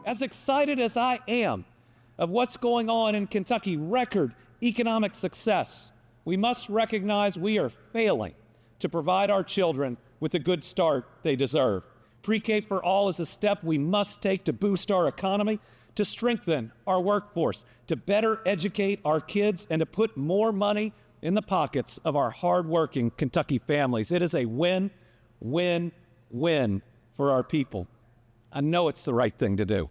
As excited as I am of what's going on in Kentucky, record economic success, we must recognize we are failing to provide our children with the good start they deserve. Pre-K for all is a step we must take to boost our economy, to strengthen our workforce, to better educate our kids, and to put more money in the pockets of our hardworking Kentucky families. It is a win, win, win for our people. I know it's the right thing to do.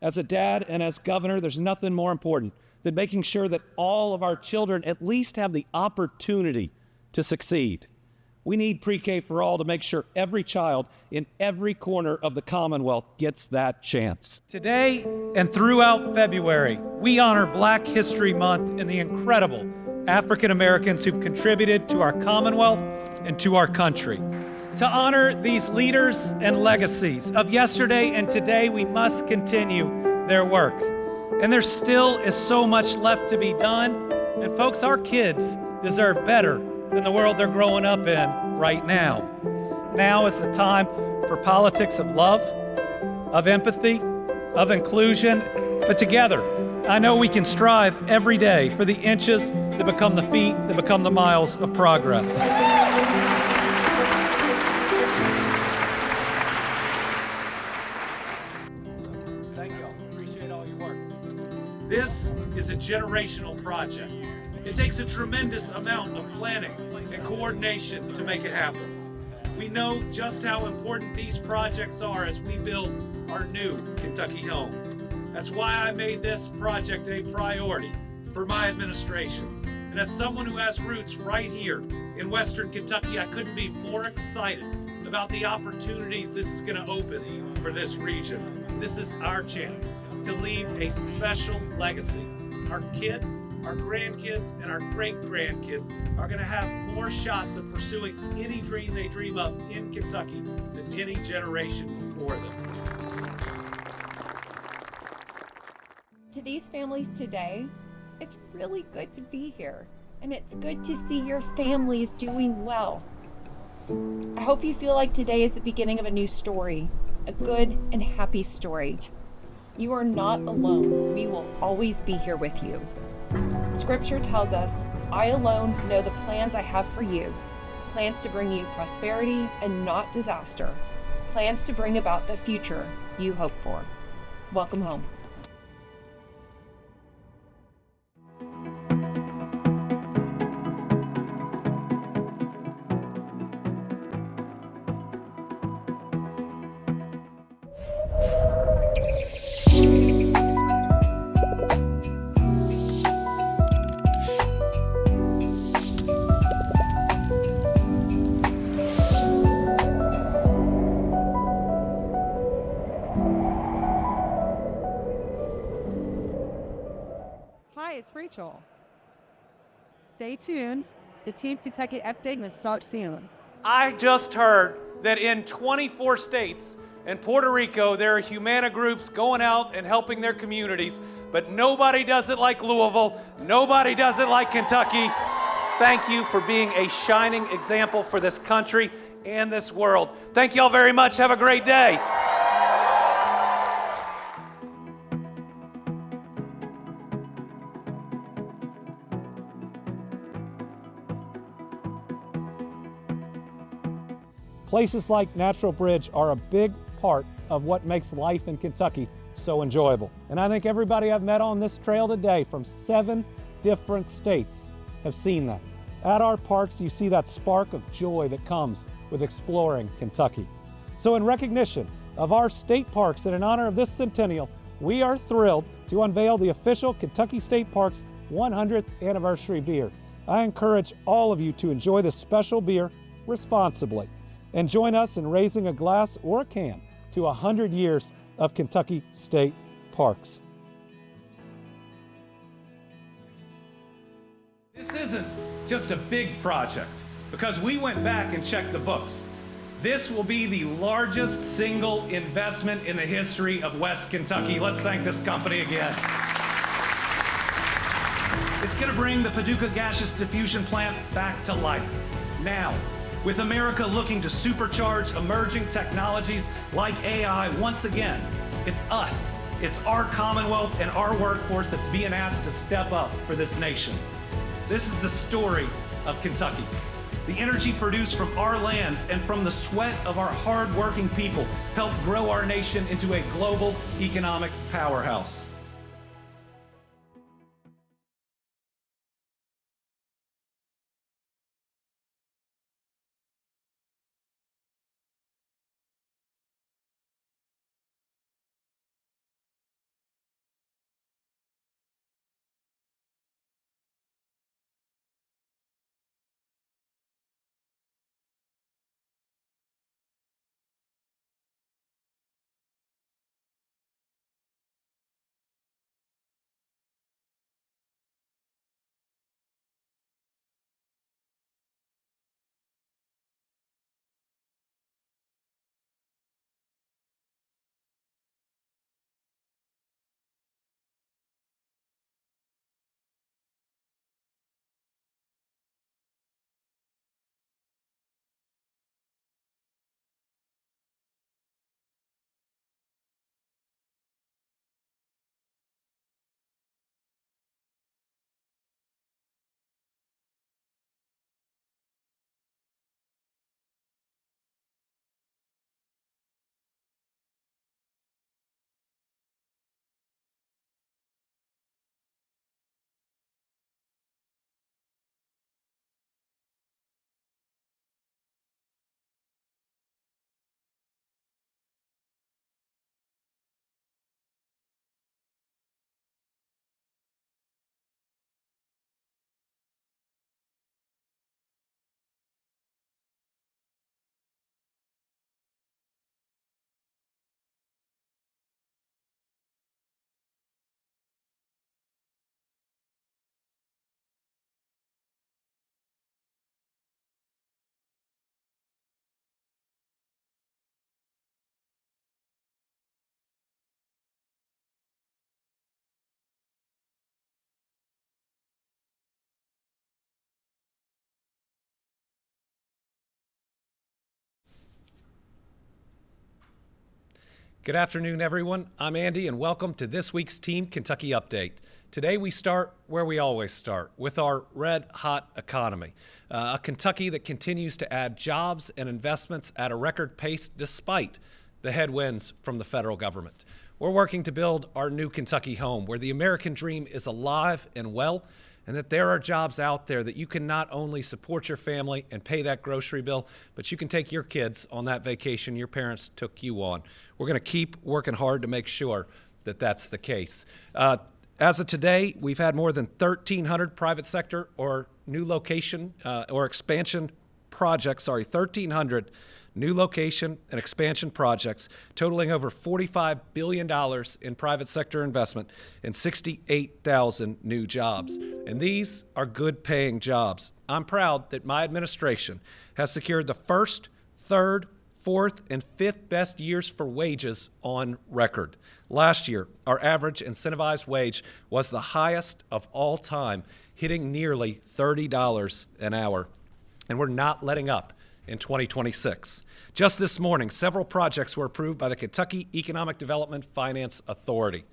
As a dad and as governor, there's nothing more important than making sure that all of our children at least have the opportunity to succeed. We need Pre-K for all to make sure every child in every corner of the Commonwealth gets that chance. Today and throughout February, we honor Black History Month and the incredible African Americans who've contributed to our Commonwealth and to our country. To honor these leaders and legacies of yesterday and today, we must continue their work. And there still is so much left to be done. And folks, our kids deserve better than the world they're growing up in right now. Now is the time for politics of love, of empathy, of inclusion. But together, I know we can strive every day for the inches that become the feet, that become the miles of progress. Thank you all. Appreciate all your work. This is a generational project. It takes a tremendous amount of planning and coordination to make it happen. We know just how important these projects are as we build our new Kentucky home. That's why I made this project a priority for my administration. And as someone who has roots right here in Western Kentucky, I couldn't be more excited about the opportunities this is going to open for this region. This is our chance to leave a special legacy. Our kids, our grandkids, and our great-grandkids are going to have more shots of pursuing any dream they dream of in Kentucky than any generation before them. To these families today, it's really good to be here, and it's good to see your families doing well. I hope you feel like today is the beginning of a new story, a good and happy story. You are not alone. We will always be here with you. Scripture tells us, I alone know the plans I have for you, plans to bring you prosperity and not disaster, plans to bring about the future you hope for. Welcome home. Hi, it's Rachel. Stay tuned. The Team Kentucky update will start soon. I just heard that in 24 states and Puerto Rico, there are Humana groups going out and helping their communities, but nobody does it like Louisville. Nobody does it like Kentucky. Thank you for being a shining example for this country and this world. Thank you all very much. Have a great day. Places like Natural Bridge are a big part of what makes life in Kentucky so enjoyable. And I think everybody I've met on this trail today from 7 different states have seen that. At our parks, you see that spark of joy that comes with exploring Kentucky. So in recognition of our state parks and in honor of this centennial, we are thrilled to unveil the official Kentucky State Parks 100th anniversary beer. I encourage all of you to enjoy this special beer responsibly and join us in raising a glass or a can to 100 years of Kentucky State Parks. This isn't just a big project because we went back and checked the books. This will be the largest single investment in the history of West Kentucky. Let's thank this company again. It's going to bring the Paducah Gaseous Diffusion Plant back to life now. With America looking to supercharge emerging technologies like AI once again, It's us. It's our Commonwealth and our workforce that's being asked to step up for this nation. This is the story of Kentucky. The energy produced from our lands and from the sweat of our hard-working people helped grow our nation into a global economic powerhouse. Good afternoon, everyone. I'm Andy, and welcome to this week's Team Kentucky Update. Today, we start where we always start, with our red-hot economy. A Kentucky that continues to add jobs and investments at a record pace despite the headwinds from the federal government. We're working to build our new Kentucky home, where the American dream is alive and well, and that there are jobs out there that you can not only support your family and pay that grocery bill, but you can take your kids on that vacation your parents took you on. We're going to keep working hard to make sure that that's the case. As of today, we've had more than 1,300 private sector or new location or expansion projects, 1,300 new location and expansion projects totaling over $45 billion in private sector investment and 68,000 new jobs. And these are good paying jobs. I'm proud that my administration has secured the first, third, fourth, and fifth best years for wages on record. Last year, our average incentivized wage was the highest of all time, hitting nearly $30 an hour. And we're not letting up in 2026. Just this morning, several projects were approved by the Kentucky Economic Development Finance Authority.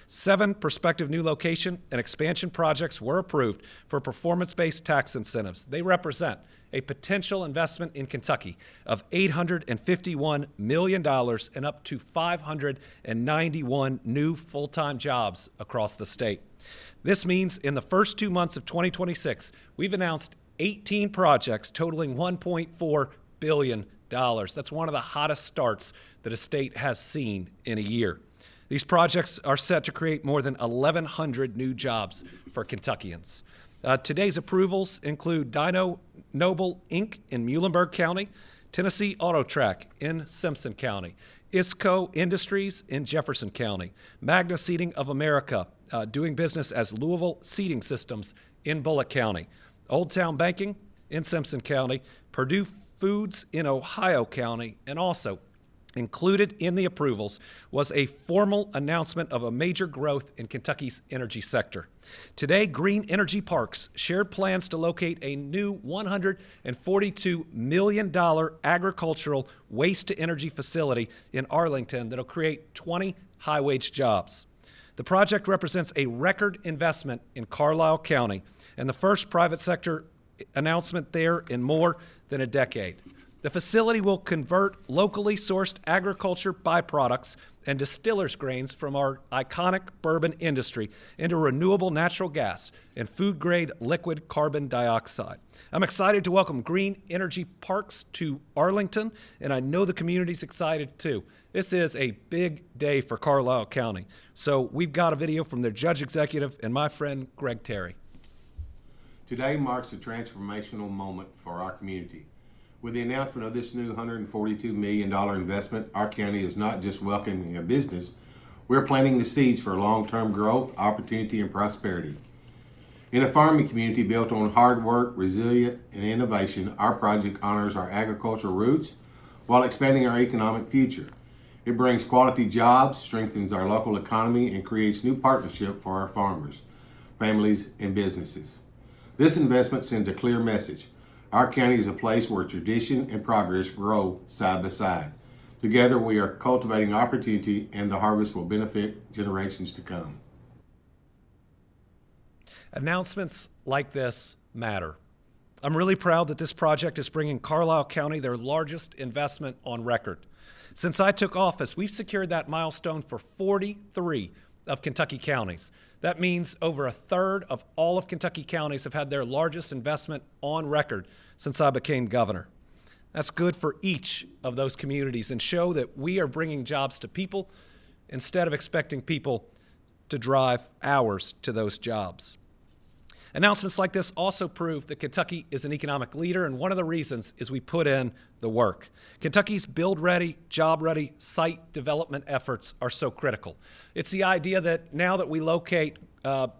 7 prospective new location and expansion projects were approved for performance-based tax incentives. They represent a potential investment in Kentucky of $851 million and up to 591 new full-time jobs across the state. This means in the first 2 months of 2026, we've announced 18 projects totaling $1.4 billion. That's one of the hottest starts that a state has seen in a year. These projects are set to create more than 1,100 new jobs for Kentuckians. Today's approvals include Dino Noble Inc. in Muhlenberg County, Tennessee Auto Track in Simpson County, ISCO Industries in Jefferson County, Magna Seating of America, doing business as Louisville Seating Systems in Bullitt County, Old Town Banking in Simpson County, Purdue Foods in Ohio County, and also Included in the approvals was a formal announcement of a major growth in Kentucky's energy sector. Today, Green Energy Parks shared plans to locate a new $142 million agricultural waste-to-energy facility in Arlington that'll create 20 high-wage jobs. The project represents a record investment in Carlisle County and the first private sector announcement there in more than a decade. The facility will convert locally sourced agriculture byproducts and distillers' grains from our iconic bourbon industry into renewable natural gas and food-grade liquid carbon dioxide. I'm excited to welcome Green Energy Parks to Arlington, and I know the community's excited too. This is a big day for Carlisle County. So we've got a video from their judge executive and my friend Greg Terry. Today marks a transformational moment for our community. With the announcement of this new $142 million investment, our county is not just welcoming a business, we're planting the seeds for long-term growth, opportunity, and prosperity. In a farming community built on hard work, resilience, and innovation, our project honors our agricultural roots while expanding our economic future. It brings quality jobs, strengthens our local economy, and creates new partnership for our farmers, families, and businesses. This investment sends a clear message. Our county is a place where tradition and progress grow side by side. Together we are cultivating opportunity, and the harvest will benefit generations to come. Announcements like this matter. I'm really proud that this project is bringing Carlisle County their largest investment on record. Since I took office, we've secured that milestone for 43 of Kentucky counties. That means over a third of all of Kentucky counties have had their largest investment on record since I became governor. That's good for each of those communities and show that we are bringing jobs to people instead of expecting people to drive hours to those jobs. Announcements like this also prove that Kentucky is an economic leader, and one of the reasons is we put in the work. Kentucky's build-ready, job-ready site development efforts are so critical. It's the idea that now that we locate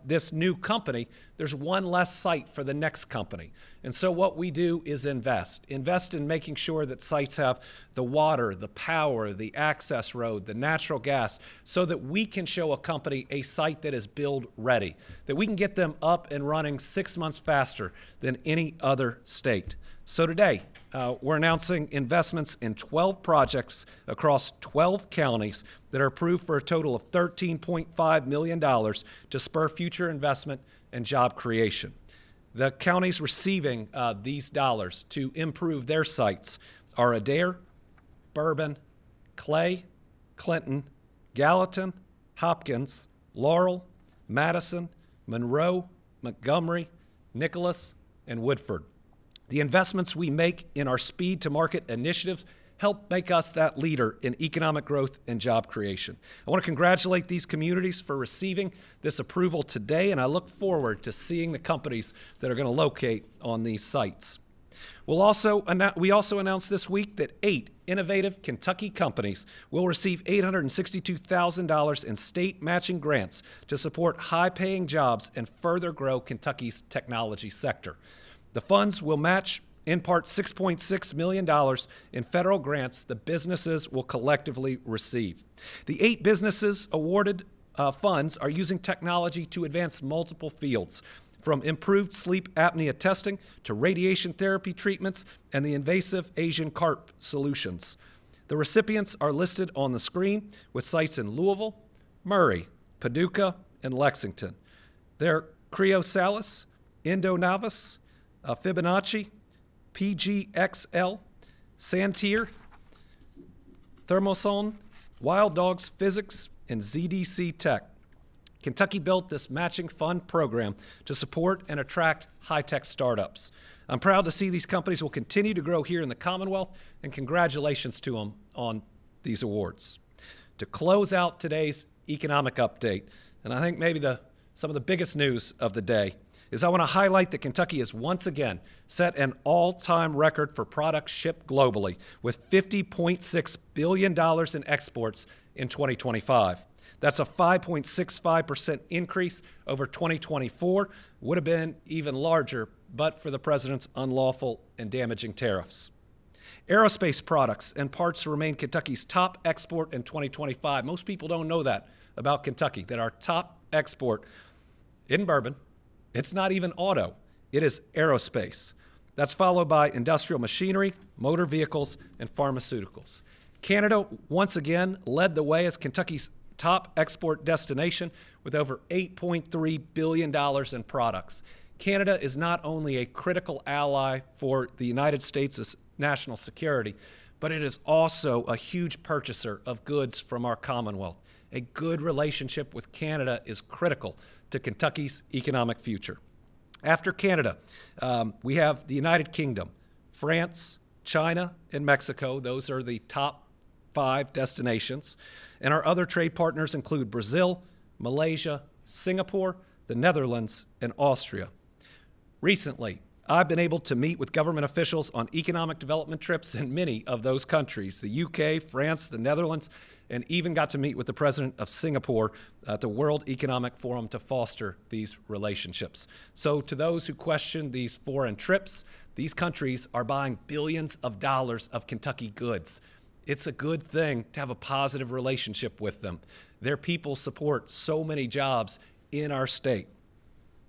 this new company, there's one less site for the next company. And so what we do is invest in making sure that sites have the water, the power, the access road, the natural gas, so that we can show a company a site that is build ready, that we can get them up and running 6 months faster than any other state. So today, we're announcing investments in 12 projects across 12 counties that are approved for a total of $13.5 million to spur future investment and job creation. The counties receiving these dollars to improve their sites are Adair, Bourbon, Clay, Clinton, Gallatin, Hopkins, Laurel, Madison, Monroe, Montgomery, Nicholas, and Woodford. The investments we make in our speed to market initiatives help make us that leader in economic growth and job creation. I want to congratulate these communities for receiving this approval today, and I look forward to seeing the companies that are going to locate on these sites. We also announced this week that 8 innovative Kentucky companies will receive $862,000 in state matching grants to support high-paying jobs and further grow Kentucky's technology sector. The funds will match, in part, $6.6 million in federal grants the businesses will collectively receive. The 8 businesses awarded funds are using technology to advance multiple fields, from improved sleep apnea testing to radiation therapy treatments and the invasive Asian carp solutions. The recipients are listed on the screen with sites in Louisville, Murray, Paducah, and Lexington. They're Criosalis, Indonavis, Fibonacci, PGXL, Santier, Thermoson, Wild Dogs Physics, and ZDC Tech. Kentucky built this matching fund program to support and attract high-tech startups. I'm proud to see these companies will continue to grow here in the Commonwealth, and congratulations to them on these awards. To close out today's economic update, and I think maybe some of the biggest news of the day, is I want to highlight that Kentucky has once again set an all-time record for products shipped globally with $50.6 billion in exports in 2025. That's a 5.65% increase over 2024. Would have been even larger, but for the president's unlawful and damaging tariffs. Aerospace products and parts remain Kentucky's top export in 2025. Most people don't know that about Kentucky, that our top export in bourbon, it's not even auto, it is aerospace. That's followed by industrial machinery, motor vehicles, and pharmaceuticals. Canada once again led the way as Kentucky's top export destination with over $8.3 billion in products. Canada is not only a critical ally for the United States' national security, but it is also a huge purchaser of goods from our Commonwealth. A good relationship with Canada is critical to Kentucky's economic future. After Canada, we have the United Kingdom, France, China, and Mexico. Those are the top 5 destinations. And our other trade partners include Brazil, Malaysia, Singapore, the Netherlands, and Austria. Recently, I've been able to meet with government officials on economic development trips in many of those countries, the UK, France, the Netherlands, and even got to meet with the president of Singapore at the World Economic Forum to foster these relationships. So to those who question these foreign trips, these countries are buying billions of dollars of Kentucky goods. It's a good thing to have a positive relationship with them. Their people support so many jobs in our state.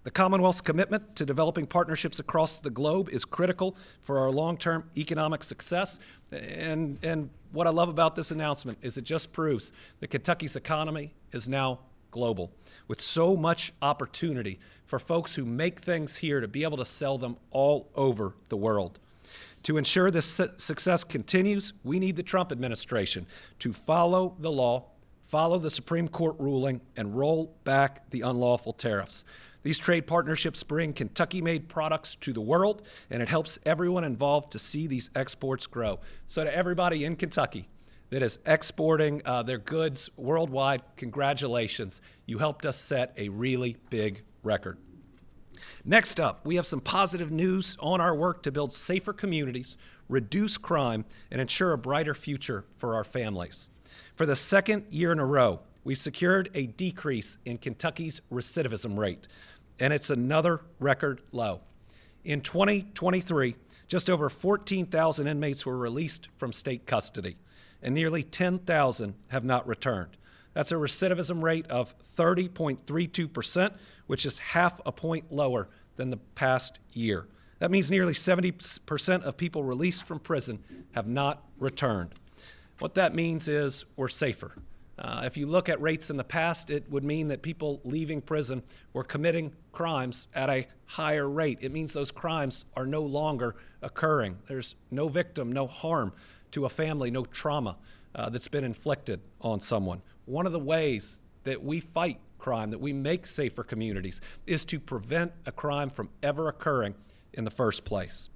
The Commonwealth's commitment to developing partnerships across the globe is critical for our long-term economic success. And what I love about this announcement is it just proves that Kentucky's economy is now global, with so much opportunity for folks who make things here to be able to sell them all over the world. To ensure this success continues, we need the Trump administration to follow the law, follow the Supreme Court ruling, and roll back the unlawful tariffs. These trade partnerships bring Kentucky-made products to the world, and it helps everyone involved to see these exports grow. So to everybody in Kentucky that is exporting their goods worldwide, congratulations. You helped us set a really big record. Next up, we have some positive news on our work to build safer communities, reduce crime, and ensure a brighter future for our families. For the second year in a row, we've secured a decrease in Kentucky's recidivism rate, and it's another record low. In 2023, just over 14,000 inmates were released from state custody, and nearly 10,000 have not returned. That's a recidivism rate of 30.32%, which is half a point lower than the past year. That means nearly 70% of people released from prison have not returned. What that means is we're safer. If you look at rates in the past, it would mean that people leaving prison were committing crimes at a higher rate. It means those crimes are no longer occurring. There's no victim, no harm to a family, no trauma that's been inflicted on someone. One of the ways that we fight crime, that we make safer communities, is to prevent a crime from ever occurring in the first place.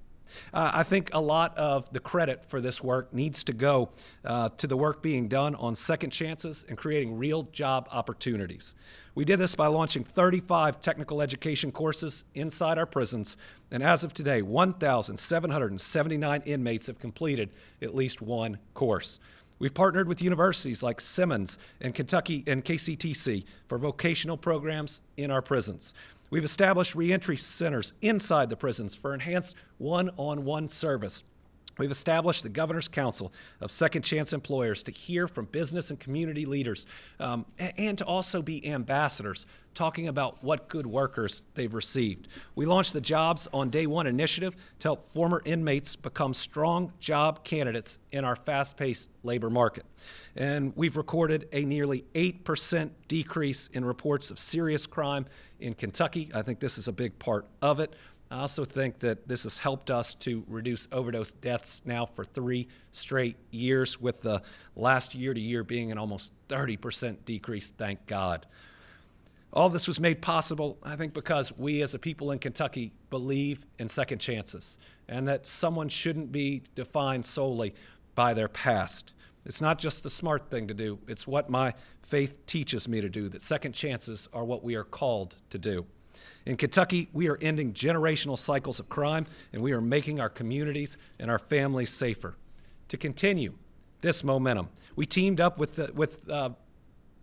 I think a lot of the credit for this work needs to go to the work being done on second chances and creating real job opportunities. We did this by launching 35 technical education courses inside our prisons, and as of today, 1,779 inmates have completed at least one course. We've partnered with universities like Simmons and Kentucky and KCTC for vocational programs in our prisons. We've established reentry centers inside the prisons for enhanced one-on-one service. We've established the Governor's Council of Second Chance Employers to hear from business and community leaders and to also be ambassadors, talking about what good workers they've received. We launched the Jobs on Day One initiative to help former inmates become strong job candidates in our fast-paced labor market. And we've recorded a nearly 8% decrease in reports of serious crime in Kentucky. I think this is a big part of it. I also think that this has helped us to reduce overdose deaths now for 3 straight years, with the last year-to-year being an almost 30% decrease, thank God. All this was made possible, I think, because we as a people in Kentucky believe in second chances, and that someone shouldn't be defined solely by their past. It's not just the smart thing to do, it's what my faith teaches me to do, that second chances are what we are called to do. In Kentucky, we are ending generational cycles of crime, and we are making our communities and our families safer. To continue this momentum, we teamed up with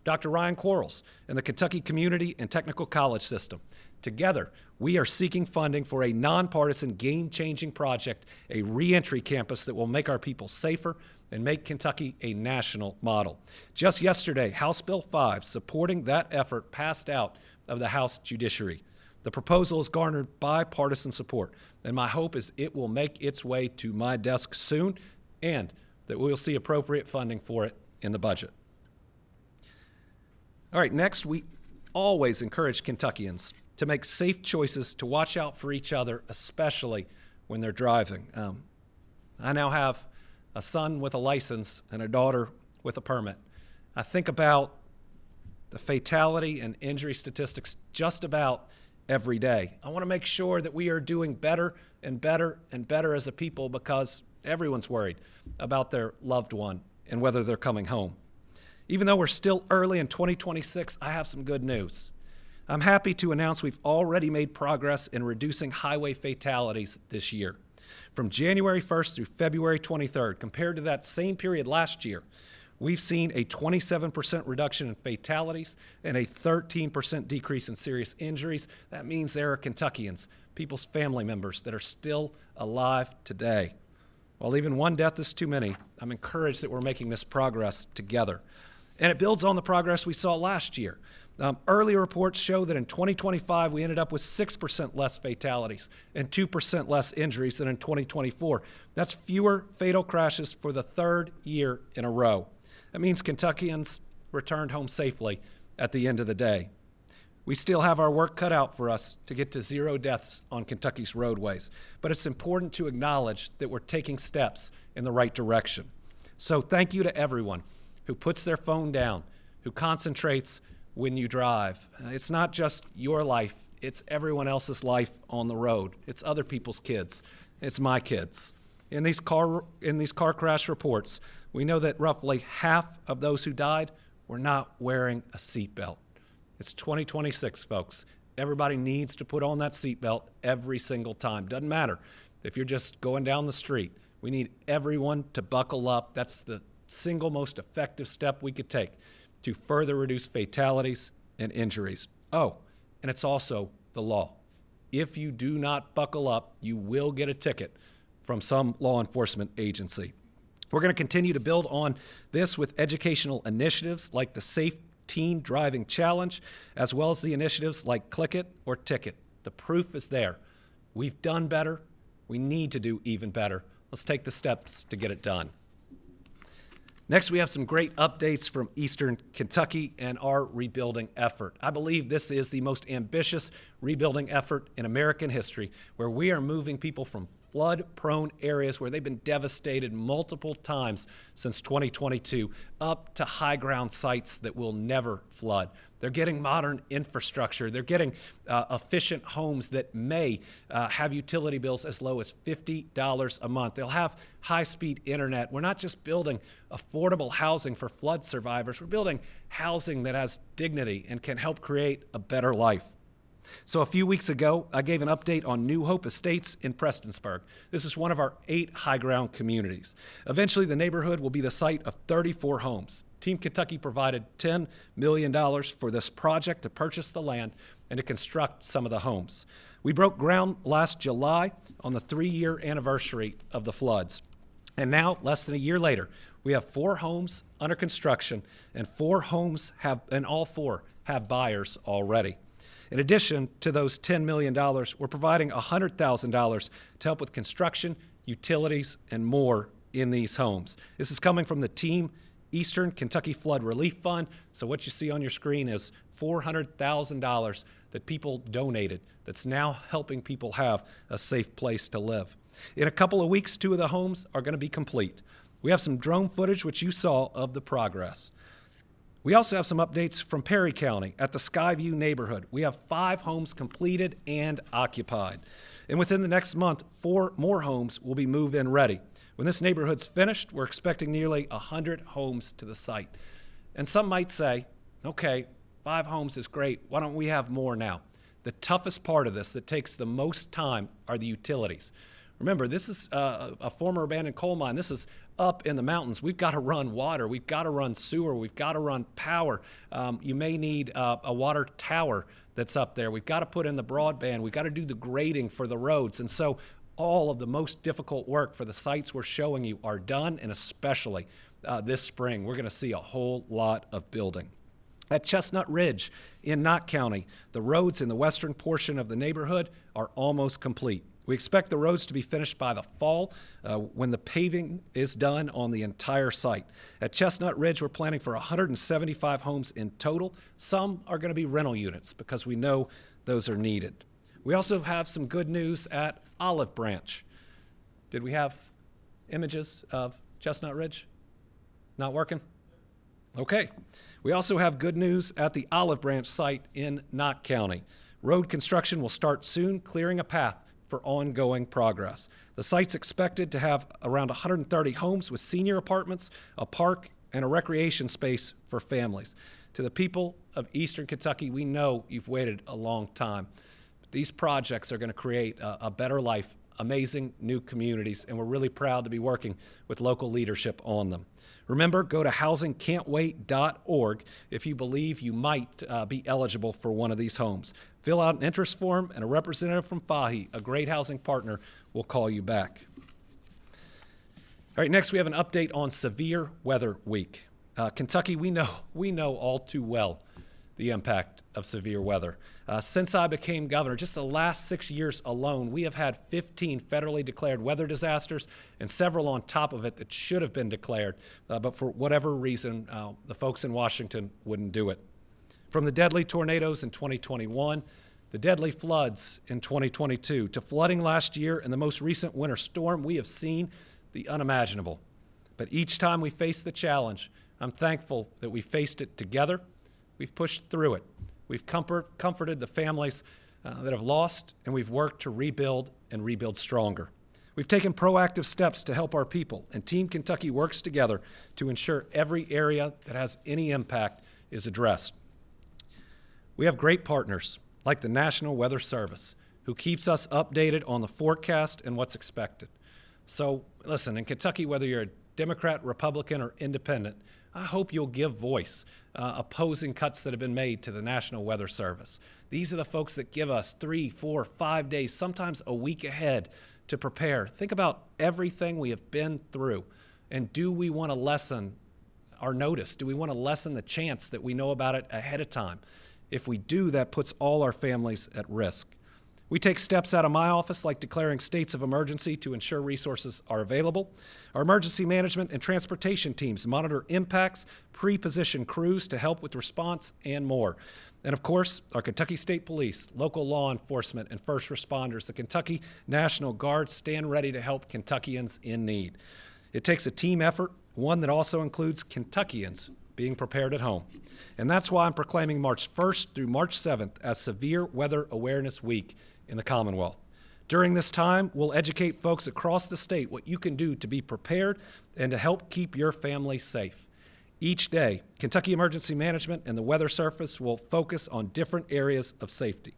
Dr. Ryan Quarles, and the Kentucky Community and Technical College System. Together, we are seeking funding for a nonpartisan, game-changing project, a reentry campus that will make our people safer and make Kentucky a national model. Just yesterday, House Bill 5, supporting that effort, passed out of the House Judiciary. The proposal has garnered bipartisan support, and my hope is it will make its way to my desk soon and that we'll see appropriate funding for it in the budget. All right, next, we always encourage Kentuckians to make safe choices, to watch out for each other, especially when they're driving. I now have a son with a license and a daughter with a permit. I think about the fatality and injury statistics just about every day. I want to make sure that we are doing better and better and better as a people because everyone's worried about their loved one and whether they're coming home. Even though we're still early in 2026, I have some good news. I'm happy to announce we've already made progress in reducing highway fatalities this year. From January 1st through February 23rd, compared to that same period last year, we've seen a 27% reduction in fatalities and a 13% decrease in serious injuries. That means there are Kentuckians, people's family members, that are still alive today. While even one death is too many, I'm encouraged that we're making this progress together. And it builds on the progress we saw last year. Early reports show that in 2025, we ended up with 6% less fatalities and 2% less injuries than in 2024. That's fewer fatal crashes for the third year in a row. That means Kentuckians returned home safely at the end of the day. We still have our work cut out for us to get to 0 deaths on Kentucky's roadways, but it's important to acknowledge that we're taking steps in the right direction. So thank you to everyone who puts their phone down, who concentrates when you drive. It's not just your life, it's everyone else's life on the road. It's other people's kids. It's my kids. In these car crash reports, we know that roughly half of those who died were not wearing a seatbelt. It's 2026, folks. Everybody needs to put on that seatbelt every single time. Doesn't matter if you're just going down the street. We need everyone to buckle up. That's the single most effective step we could take to further reduce fatalities and injuries. Oh, and it's also the law. If you do not buckle up, you will get a ticket from some law enforcement agency. We're going to continue to build on this with educational initiatives like the Safe Teen Driving Challenge, as well as the initiatives like Click It or Ticket. The proof is there. We've done better. We need to do even better. Let's take the steps to get it done. Next, we have some great updates from Eastern Kentucky and our rebuilding effort. I believe this is the most ambitious rebuilding effort in American history, where we are moving people from flood-prone areas where they've been devastated multiple times since 2022 up to high-ground sites that will never flood. They're getting modern infrastructure. They're getting efficient homes that may have utility bills as low as $50 a month. They'll have high-speed internet. We're not just building affordable housing for flood survivors. We're building housing that has dignity and can help create a better life. So a few weeks ago, I gave an update on New Hope Estates in Prestonsburg. This is one of our 8 high-ground communities. Eventually, the neighborhood will be the site of 34 homes. Team Kentucky provided $10 million for this project to purchase the land and to construct some of the homes. We broke ground last July on the 3-year anniversary of the floods. And now, less than a year later, we have 4 homes under construction, and all 4 have buyers already. In addition to those $10 million, we're providing $100,000 to help with construction, utilities, and more in these homes. This is coming from the Team Eastern Kentucky Flood Relief Fund. So what you see on your screen is $400,000 that people donated that's now helping people have a safe place to live. In a couple of weeks, 2 of the homes are going to be complete. We have some drone footage, which you saw, of the progress. We also have some updates from Perry County at the Skyview neighborhood. We have 5 homes completed and occupied. And within the next month, 4 more homes will be move-in ready. When this neighborhood's finished, we're expecting nearly 100 homes to the site. And some might say, okay, 5 homes is great. Why don't we have more now? The toughest part of this that takes the most time are the utilities. Remember, this is a former abandoned coal mine. This is up in the mountains, we've got to run water, we've got to run sewer, we've got to run power. You may need a water tower that's up there. We've got to put in the broadband. We've got to do the grading for the roads. And so all of the most difficult work for the sites we're showing you are done, and especially this spring, we're going to see a whole lot of building. At Chestnut Ridge in Knott County, the roads in the western portion of the neighborhood are almost complete. We expect the roads to be finished by the fall when the paving is done on the entire site. At Chestnut Ridge, we're planning for 175 homes in total. Some are going to be rental units because we know those are needed. We also have some good news at Olive Branch. Did we have images of Chestnut Ridge? Not working? Okay. We also have good news at the Olive Branch site in Knott County. Road construction will start soon, clearing a path for ongoing progress. The site's expected to have around 130 homes with senior apartments, a park, and a recreation space for families. To the people of Eastern Kentucky, we know you've waited a long time. But these projects are going to create a better life, amazing new communities, and we're really proud to be working with local leadership on them. Remember, go to housingcan'twait.org if you believe you might be eligible for one of these homes. Fill out an interest form, and a representative from FAHI, a great housing partner, will call you back. All right, next we have an update on Severe Weather Week. Kentucky, we know all too well the impact of severe weather. Since I became governor, just the last 6 years alone, we have had 15 federally declared weather disasters and several on top of it that should have been declared, but for whatever reason, the folks in Washington wouldn't do it. From the deadly tornadoes in 2021, the deadly floods in 2022, to flooding last year and the most recent winter storm, we have seen the unimaginable. But each time we face the challenge, I'm thankful that we faced it together. We've pushed through it. We've comforted the families that have lost, and we've worked to rebuild and rebuild stronger. We've taken proactive steps to help our people, and Team Kentucky works together to ensure every area that has any impact is addressed. We have great partners like the National Weather Service, who keeps us updated on the forecast and what's expected. So listen, in Kentucky, whether you're a Democrat, Republican, or independent, I hope you'll give voice opposing cuts that have been made to the National Weather Service. These are the folks that give us 3, 4, 5 days, sometimes a week ahead to prepare. Think about everything we have been through, and do we want to lessen our notice? Do we want to lessen the chance that we know about it ahead of time? If we do, that puts all our families at risk. We take steps out of my office like declaring states of emergency to ensure resources are available. Our emergency management and transportation teams monitor impacts, pre-position crews to help with response, and more. And of course, our Kentucky State Police, local law enforcement, and first responders, the Kentucky National Guard, stand ready to help Kentuckians in need. It takes a team effort, one that also includes Kentuckians being prepared at home. And that's why I'm proclaiming March 1st through March 7th as Severe Weather Awareness Week in the Commonwealth. During this time, we'll educate folks across the state what you can do to be prepared and to help keep your family safe. Each day, Kentucky Emergency Management and the Weather Service will focus on different areas of safety.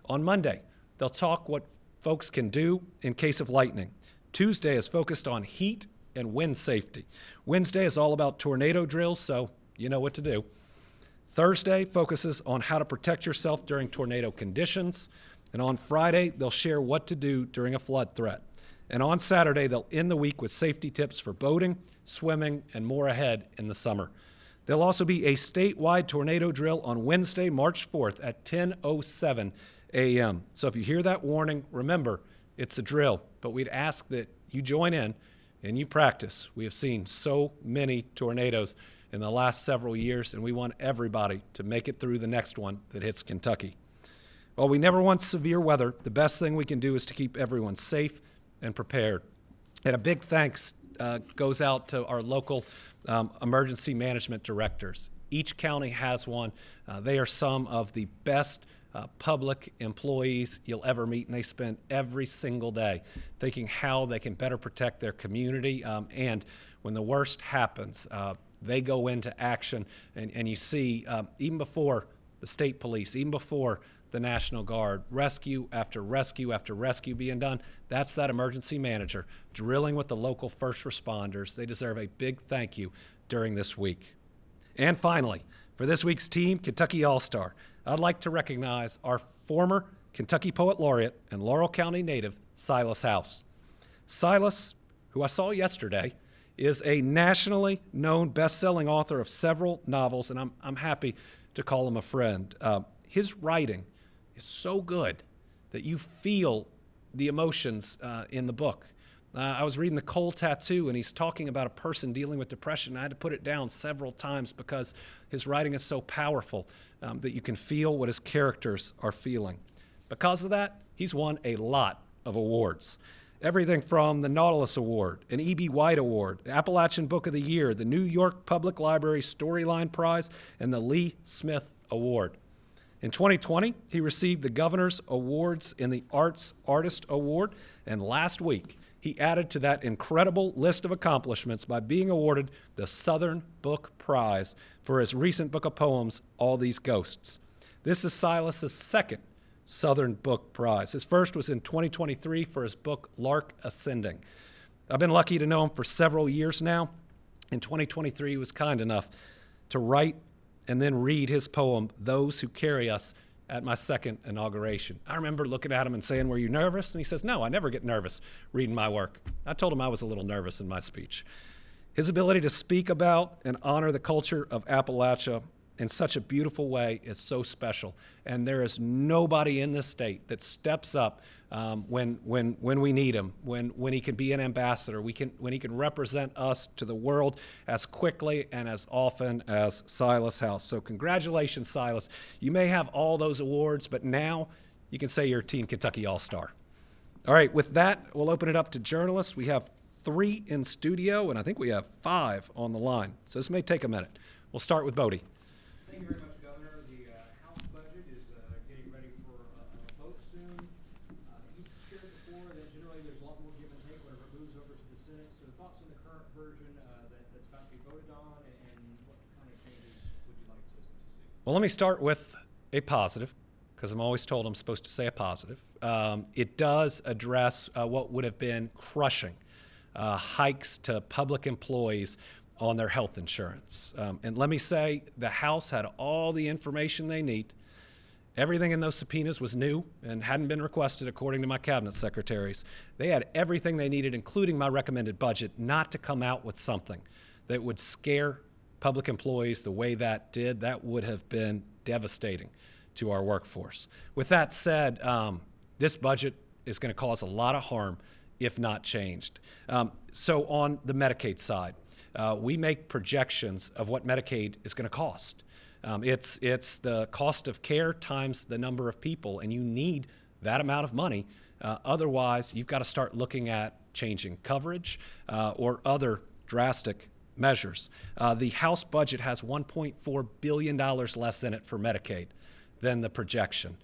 On Monday, they'll talk what folks can do in case of lightning. Tuesday is focused on heat and wind safety. Wednesday is all about tornado drills, so you know what to do. Thursday focuses on how to protect yourself during tornado conditions. And on Friday, they'll share what to do during a flood threat. And on Saturday, they'll end the week with safety tips for boating, swimming, and more ahead in the summer. There'll also be a statewide tornado drill on Wednesday, March 4th at 10:07 a.m. So if you hear that warning, remember, it's a drill, but we'd ask that you join in and you practice. We have seen so many tornadoes in the last several years, and we want everybody to make it through the next one that hits Kentucky. While we never want severe weather, the best thing we can do is to keep everyone safe and prepared. And a big thanks goes out to our local emergency management directors. Each county has one. They are some of the best public employees you'll ever meet, and they spend every single day thinking how they can better protect their community. And when the worst happens, they go into action, and you see, even before the state police, even before the National Guard. Rescue after rescue after rescue being done. That's that emergency manager drilling with the local first responders. They deserve a big thank you during this week. And finally, for this week's Team Kentucky All-Star, I'd like to recognize our former Kentucky Poet Laureate and Laurel County native, Silas House. Silas, who I saw yesterday, is a nationally known best-selling author of several novels, and I'm happy to call him a friend. His writing is so good that you feel the emotions in the book. I was reading The Cold Tattoo, and he's talking about a person dealing with depression. I had to put it down several times because his writing is so powerful that you can feel what his characters are feeling. Because of that, he's won a lot of awards. Everything from the Nautilus Award, an E.B. White Award, the Appalachian Book of the Year, the New York Public Library Storyline Prize, and the Lee Smith Award. In 2020, he received the Governor's Awards in the Arts Artist Award, and last week, he added to that incredible list of accomplishments by being awarded the Southern Book Prize for his recent book of poems, All These Ghosts. This is Silas's second Southern Book Prize. His first was in 2023 for his book, Lark Ascending. I've been lucky to know him for several years now. In 2023, he was kind enough to write and then read his poem, Those Who Carry Us, at my second inauguration. I remember looking at him and saying, "Were you nervous?" And he says, "No, I never get nervous reading my work." I told him I was a little nervous in my speech. His ability to speak about and honor the culture of Appalachia in such a beautiful way is so special. And there is nobody in this state that steps up when we need him, when he can be an ambassador, when he can represent us to the world as quickly and as often as Silas House. So congratulations, Silas. You may have all those awards, but now you can say you're a Team Kentucky All-Star. All right, with that, we'll open it up to journalists. We have 3 in studio, and I think we have 5 on the line. So this may take a minute. We'll start with Bodie. Thank you very much, Governor. The House budget is getting ready for a vote soon. You've shared before that generally there's a lot more give and take whenever it moves over to the Senate. So thoughts on the current version that's about to be voted on, and what kind of changes would you like to see? Well, let me start with a positive, because I'm always told I'm supposed to say a positive. It does address what would have been crushing hikes to public employees on their health insurance. And let me say, the House had all the information they need. Everything in those subpoenas was new and hadn't been requested according to my cabinet secretaries. They had everything they needed, including my recommended budget, not to come out with something that would scare public employees the way that did. That would have been devastating to our workforce. With that said, this budget is going to cause a lot of harm if not changed. So on the Medicaid side, we make projections of what Medicaid is going to cost. It's the cost of care times the number of people, and you need that amount of money. Otherwise, you've got to start looking at changing coverage or other drastic measures. The House budget has $1.4 billion less in it for Medicaid than the projection.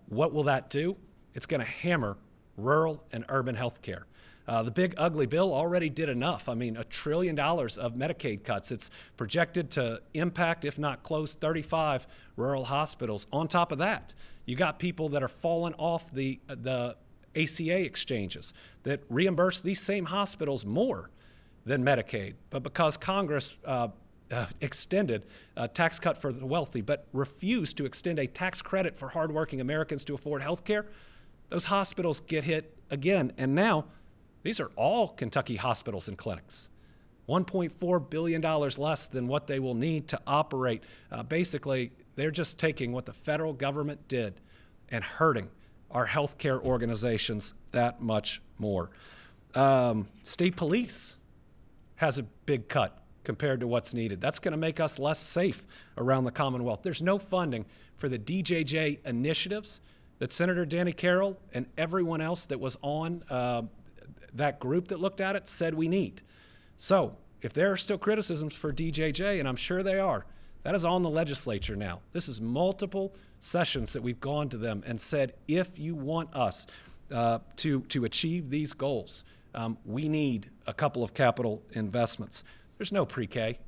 What will that do? It's going to hammer rural and urban health care. The big ugly bill already did enough. I mean, $1 trillion of Medicaid cuts. It's projected to impact, if not close, 35 rural hospitals. On top of that, you got people that are falling off the ACA exchanges that reimburse these same hospitals more than Medicaid. But because Congress extended a tax cut for the wealthy, but refused to extend a tax credit for hardworking Americans to afford health care, those hospitals get hit again. And now, these are all Kentucky hospitals and clinics. $1.4 billion less than what they will need to operate. Basically, they're just taking what the federal government did and hurting our healthcare organizations that much more. State police has a big cut compared to what's needed. That's going to make us less safe around the Commonwealth. There's no funding for the DJJ initiatives that Senator Danny Carroll and everyone else that was on that group that looked at it said we need. So if there are still criticisms for DJJ, and I'm sure they are, that is on the legislature now. This is multiple sessions that we've gone to them and said, if you want us to achieve these goals, we need a couple of capital investments. There's no pre-K.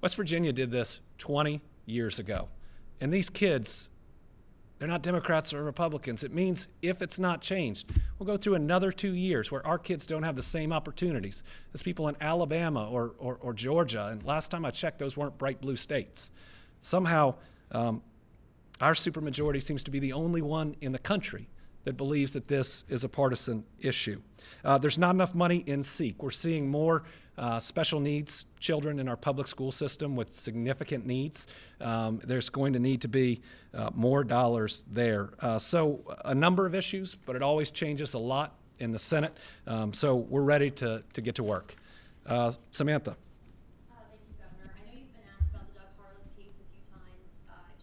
West Virginia did this 20 years ago. And these kids They're not Democrats or Republicans. It means if it's not changed, we'll go through another 2 years where our kids don't have the same opportunities as people in Alabama or Georgia. And last time I checked, those weren't bright blue states. Somehow, our supermajority seems to be the only one in the country that believes that this is a partisan issue. There's not enough money in SEEK. We're seeing more special needs children in our public school system with significant needs. There's going to need to be more dollars there. So a number of issues, but it always changes a lot in the Senate. So we're ready to get to work. Samantha. Thank you, Governor. I know you've been asked about the Doug Harless case a few times,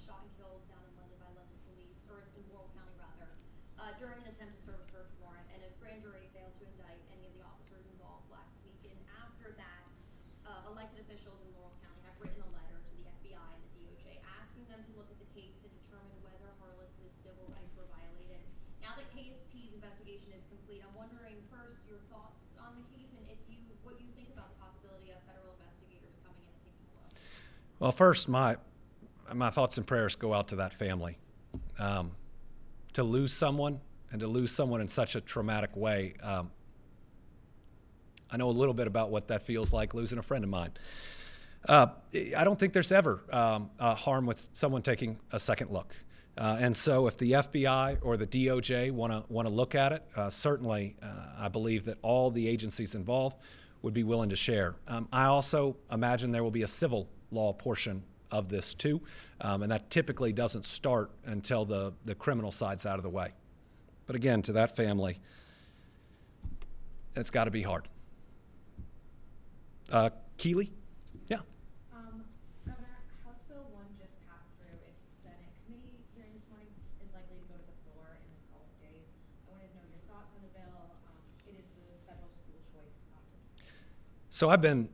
shot and killed down in London by London police, or in Laurel County rather, during an attempt to serve a search warrant, and a grand jury failed to indict any of the officers involved last week. And after that, elected officials in Laurel County have written a letter to the FBI and the DOJ asking them to look at the case and determine whether Harless's civil rights were violated. Now that KSP's investigation is complete, I'm wondering first your thoughts on the case and what you think about the possibility of federal investigators coming in and taking a look. Well, first, my thoughts and prayers go out to that family. To lose someone and to lose someone in such a traumatic way, I know a little bit about what that feels like, losing a friend of mine. I don't think there's ever harm with someone taking a second look. And so if the FBI or the DOJ want to look at it, certainly I believe that all the agencies involved would be willing to share. I also imagine there will be a civil law portion of this too, and that typically doesn't start until the criminal side's out of the way. But again, to that family, it's got to be hard. Keeley? Yeah. Governor, House Bill 1 just passed through its Senate committee hearing this morning, is likely to go to the floor in a couple of days. I wanted to know your thoughts on the bill. It is the federal school choice option. So I've been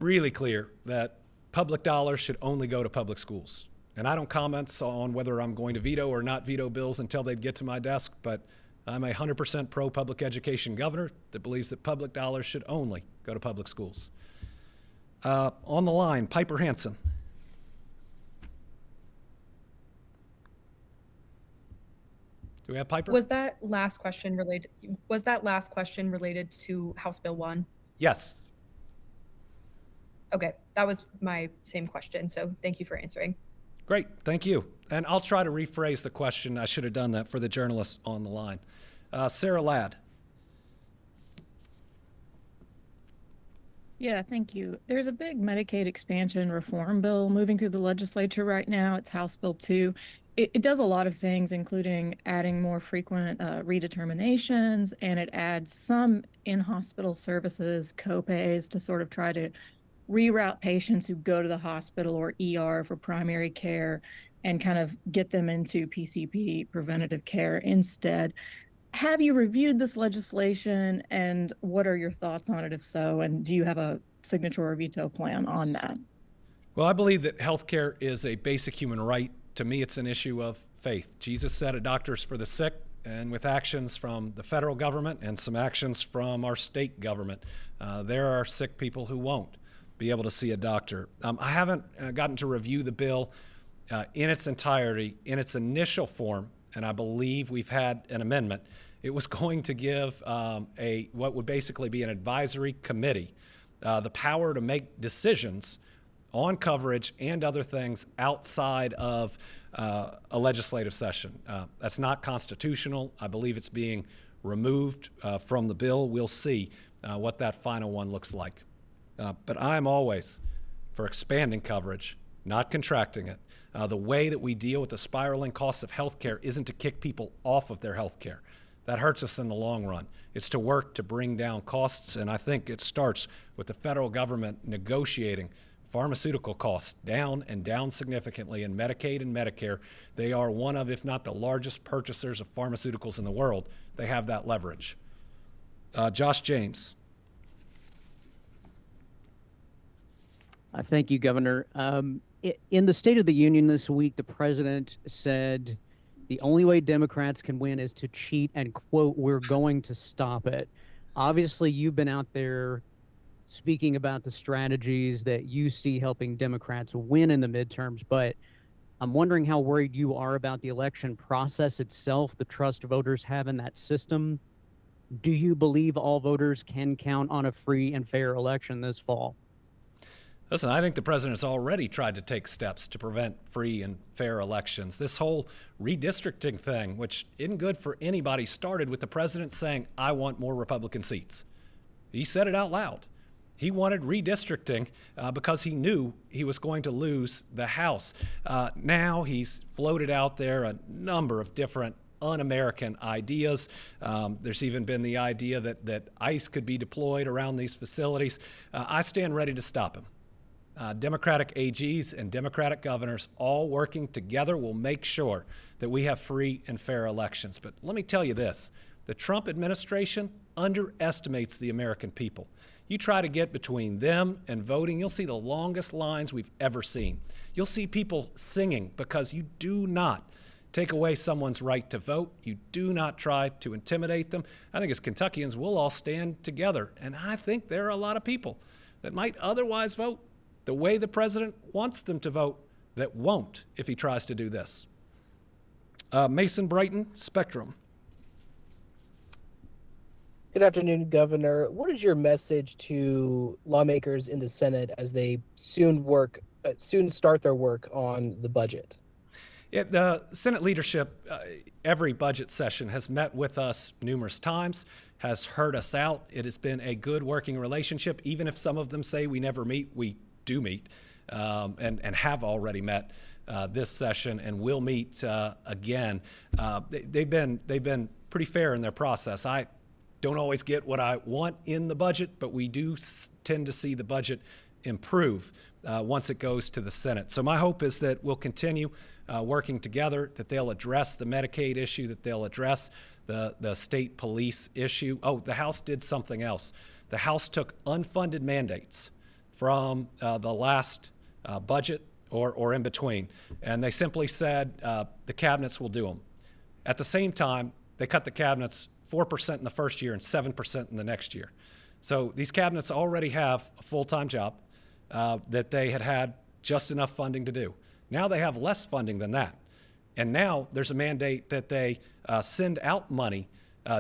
really clear that public dollars should only go to public schools. And I don't comment on whether I'm going to veto or not veto bills until they get to my desk, but I'm a 100% pro-public education governor that believes that public dollars should only go to public schools. On the line, Piper Hansen. Do we have Piper? Was that last question related to House Bill 1? Yes. Okay, that was my same question, so thank you for answering. Great, thank you. And I'll try to rephrase the question. I should have done that for the journalists on the line. Sarah Ladd. Yeah, thank you. There's a big Medicaid expansion reform bill moving through the legislature right now. It's House Bill 2. It does a lot of things, including adding more frequent redeterminations, and it adds some in-hospital services, copays, to sort of try to reroute patients who go to the hospital or ER for primary care and kind of get them into PCP, preventative care, instead. Have you reviewed this legislation, and what are your thoughts on it, if so? And do you have a signature or veto plan on that? Well, I believe that healthcare is a basic human right. To me, it's an issue of faith. Jesus said a doctor's for the sick, and with actions from the federal government and some actions from our state government, there are sick people who won't be able to see a doctor. I haven't gotten to review the bill in its entirety. In its initial form, and I believe we've had an amendment, it was going to give what would basically be an advisory committee the power to make decisions on coverage and other things outside of a legislative session. That's not constitutional. I believe it's being removed from the bill. We'll see what that final one looks like. But I'm always for expanding coverage, not contracting it. The way that we deal with the spiraling costs of healthcare isn't to kick people off of their healthcare. That hurts us in the long run. It's to work to bring down costs, and I think it starts with the federal government negotiating pharmaceutical costs down and down significantly in Medicaid and Medicare. They are one of, if not the largest purchasers of pharmaceuticals in the world. They have that leverage. Josh James. Thank you, Governor. In the State of the Union this week, the president said the only way Democrats can win is to cheat and, quote, we're going to stop it. Obviously, you've been out there speaking about the strategies that you see helping Democrats win in the midterms, but I'm wondering how worried you are about the election process itself, the trust voters have in that system. Do you believe all voters can count on a free and fair election this fall? Listen, I think the president has already tried to take steps to prevent free and fair elections. This whole redistricting thing, which isn't good for anybody, started with the president saying, I want more Republican seats. He said it out loud. He wanted redistricting because he knew he was going to lose the House. Now he's floated out there a number of different un-American ideas. There's even been the idea that ICE could be deployed around these facilities. I stand ready to stop him. Democratic AGs and Democratic governors all working together will make sure that we have free and fair elections. But let me tell you this, the Trump administration underestimates the American people. You try to get between them and voting, you'll see the longest lines we've ever seen. You'll see people singing because you do not take away someone's right to vote. You do not try to intimidate them. I think as Kentuckians, we'll all stand together. And I think there are a lot of people that might otherwise vote the way the president wants them to vote that won't if he tries to do this. Mason Brighton, Spectrum. Good afternoon, Governor. What is your message to lawmakers in the Senate as they soon start their work on the budget? The Senate leadership, every budget session, has met with us numerous times, has heard us out. It has been a good working relationship. Even if some of them say we never meet, we do meet and have already met this session and will meet again. They've been pretty fair in their process. I don't always get what I want in the budget, but we do tend to see the budget improve once it goes to the Senate. So my hope is that we'll continue working together, that they'll address the Medicaid issue, that they'll address the state police issue. Oh, the House did something else. The House took unfunded mandates from the last budget or in between, and they simply said the cabinets will do them. At the same time, they cut the cabinets 4% in the first year and 7% in the next year. So these cabinets already have a full-time job that they had just enough funding to do. Now they have less funding than that. And now there's a mandate that they send out money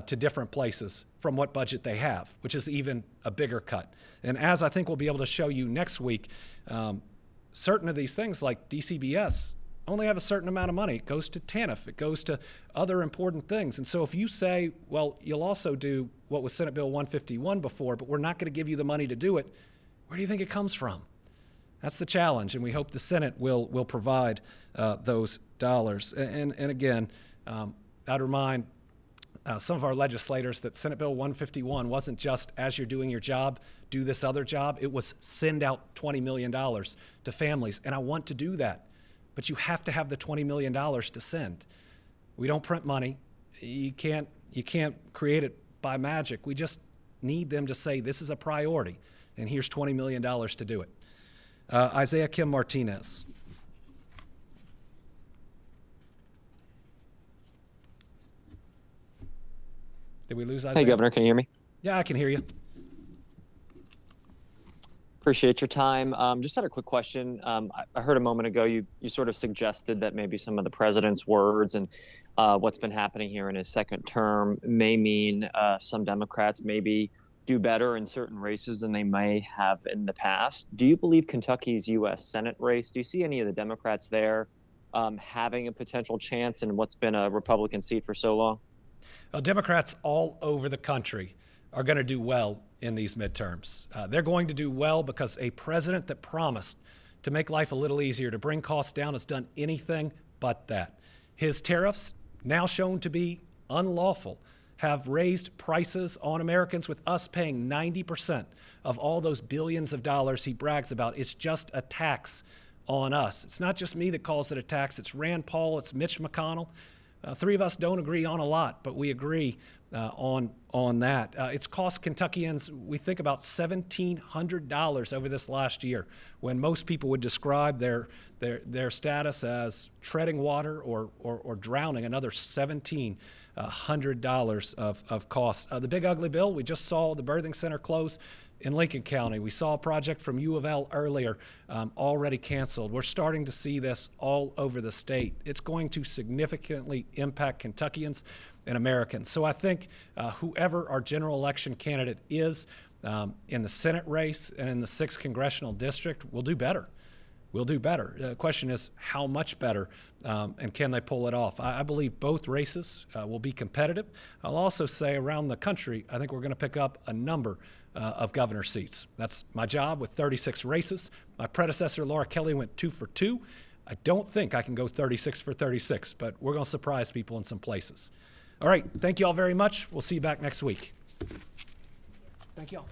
to different places from what budget they have, which is even a bigger cut. And as I think we'll be able to show you next week, certain of these things like DCBS only have a certain amount of money. It goes to TANF. It goes to other important things. And so if you say, well, you'll also do what was Senate Bill 151 before, but we're not going to give you the money to do it, where do you think it comes from? That's the challenge, and we hope the Senate will provide those dollars. And again, I'd remind some of our legislators that Senate Bill 151 wasn't just, as you're doing your job, do this other job. It was send out $20 million to families, and I want to do that. But you have to have the $20 million to send. We don't print money. You can't create it by magic. We just need them to say this is a priority, and here's $20 million to do it. Isaiah Kim Martinez. Did we lose Isaiah? Hey, Governor, can you hear me? Yeah, I can hear you. Appreciate your time. Just had a quick question. I heard a moment ago you sort of suggested that maybe some of the president's words and what's been happening here in his second term may mean some Democrats maybe do better in certain races than they may have in the past. Do you believe Kentucky's U.S. Senate race, do you see any of the Democrats there having a potential chance in what's been a Republican seat for so long? Well, Democrats all over the country are going to do well in these midterms. They're going to do well because a president that promised to make life a little easier, to bring costs down, has done anything but that. His tariffs, now shown to be unlawful, have raised prices on Americans, with us paying 90% of all those billions of dollars he brags about. It's just a tax on us. It's not just me that calls it a tax. It's Rand Paul, it's Mitch McConnell. Three of us don't agree on a lot, but we agree on that. It's cost Kentuckians, we think, about $1,700 over this last year, when most people would describe their status as treading water or drowning. Another $1,700 of cost. The big ugly bill, we just saw the birthing center close in Lincoln County. We saw a project from U of L earlier, already canceled. We're starting to see this all over the state. It's going to significantly impact Kentuckians and Americans. So I think whoever our general election candidate is in the Senate race and in the 6th congressional district will do better. We'll do better. The question is how much better, and can they pull it off? I believe both races will be competitive. I'll also say around the country, I think we're going to pick up a number of governor seats. That's my job with 36 races. My predecessor, Laura Kelly, went 2 for 2. I don't think I can go 36 for 36, but we're going to surprise people in some places. All right, thank you all very much. We'll see you back next week. Thank you all.